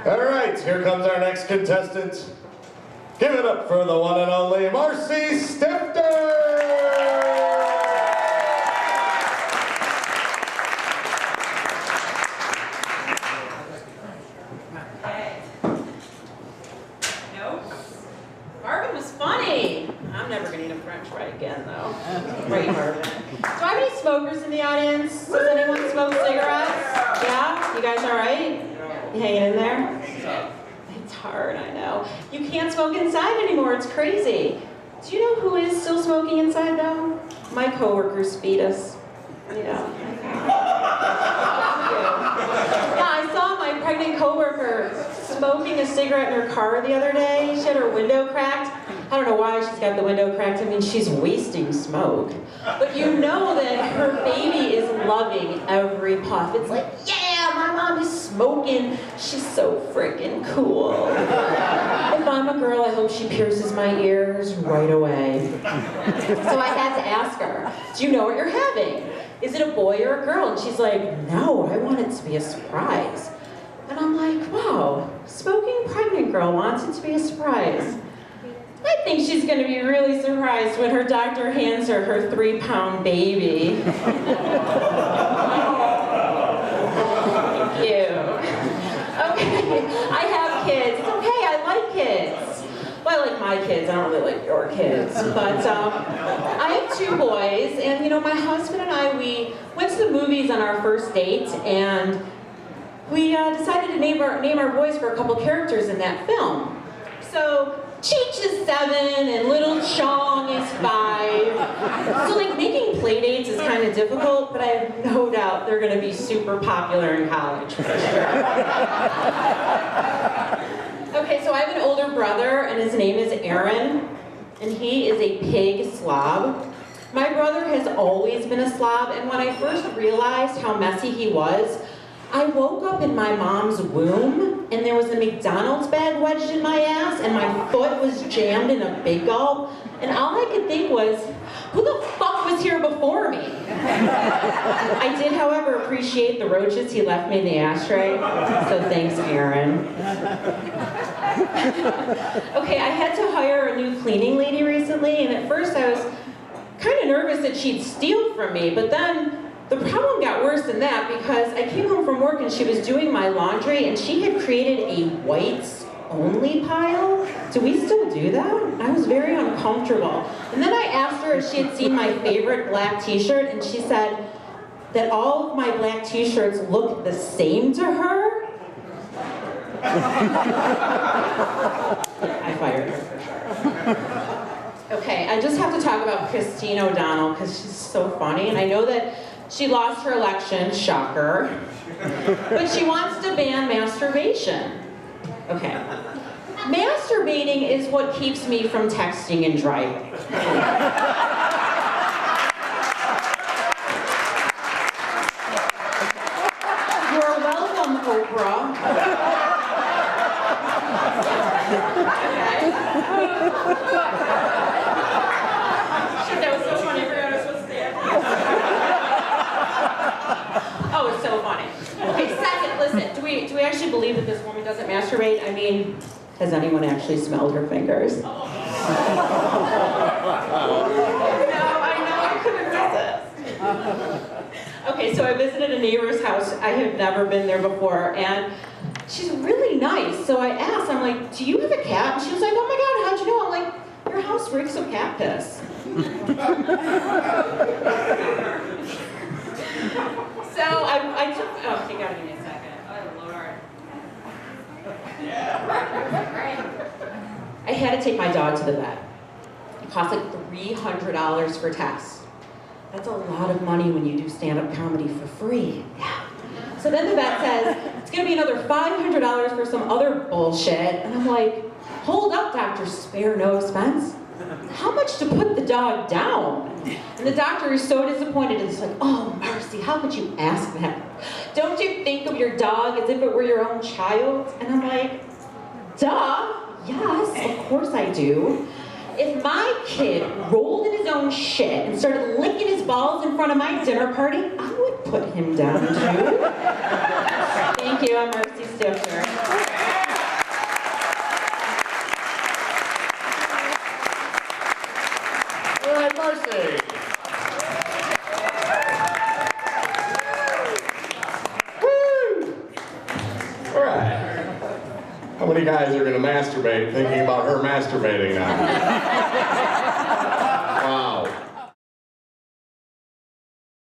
All right, here comes our next contestant. Give it up for the one and only Marci Stifter! Marvin was funny. I'm never gonna eat a French fry again, though. Right, Marvin. Do I have any smokers in the audience? Does anyone smoke cigarettes? Yeah? You guys all right? You hanging in there? It's hard, I know. You can't smoke inside anymore. It's crazy. Do you know who is still smoking inside, though? My coworker's fetus. Yeah. Yeah, I saw my pregnant coworker smoking a cigarette in her car the other day. She had her window cracked. I don't know why she's got the window cracked. I mean, she's wasting smoke. But you know that her baby is loving every puff. It's like, yeah, my mom is smoking. She's so freaking cool. If I'm a girl, I hope she pierces my ears right away. So I had to ask her, do you know what you're having? Is it a boy or a girl? And she's like, no, I want it to be a surprise. And I'm like, wow, smoking pregnant girl wants it to be a surprise. I think she's gonna be really surprised when her doctor hands her her 3-pound baby. Thank you. Okay, I have kids. It's okay, I like kids. Well, I like my kids, I don't really like your kids. But I have 2 boys, and you know, my husband and I, we went to the movies on our first date, and we decided to name our boys for a couple characters in that film. So, Cheech is 7 and little Chong is 5. So like making play dates is kind of difficult, but I have no doubt they're gonna be super popular in college for sure. Okay, so I have an older brother and his name is Aaron, and he is a pig slob. My brother has always been a slob, and when I first realized how messy he was, I woke up in my mom's womb, and there was a McDonald's bag wedged in my ass, and my foot was jammed in a Big Gulp, and all I could think was, who the fuck was here before me? I did, however, appreciate the roaches he left me in the ashtray, so thanks, Aaron. Okay, I had to hire a new cleaning lady recently, and at first I was kind of nervous that she'd steal from me, but then the problem got worse than that because I came home from work and she was doing my laundry and she had created a whites only pile. Do we still do that? I was very uncomfortable. And then I asked her if she had seen my favorite black t-shirt, and she said that all of my black t-shirts looked the same to her. I fired her for sure. Okay, I just have to talk about Christine O'Donnell because she's so funny, and I know that she lost her election, shocker, but she wants to ban masturbation. Okay. Masturbating is what keeps me from texting and driving. You're welcome, Oprah. Okay. Shit, that was so funny, I forgot I was supposed to say it. Oh, it's so funny. Okay, second, listen, do we actually believe that this woman doesn't masturbate? I mean, has anyone actually smelled her fingers? No, I couldn't resist. Okay, so I visited a neighbor's house. I have never been there before, and she's really nice. So I asked, I'm like, do you have a cat? And she was like, oh my God, how'd you know? I'm like, your house reeks of cat piss. So I took, oh, you gotta give me a second. Oh, Lord. I had to take my dog to the vet. It cost like $300 for tests. That's a lot of money when you do stand-up comedy for free. Yeah. So then the vet says, it's gonna be another $500 for some other bullshit. And I'm like, hold up, doctor, spare no expense. How much to put the dog down? And the doctor is so disappointed and is like, oh, Marci, how could you ask that? Don't you think of your dog as if it were your own child? And I'm like, duh, yes, of course I do. If my kid rolled in his own shit and started licking his balls in front of my dinner party, I would put him down too. Thank you, I'm Marci Stifter. Marci. Woo! All right. How many guys are going to masturbate thinking about her masturbating now?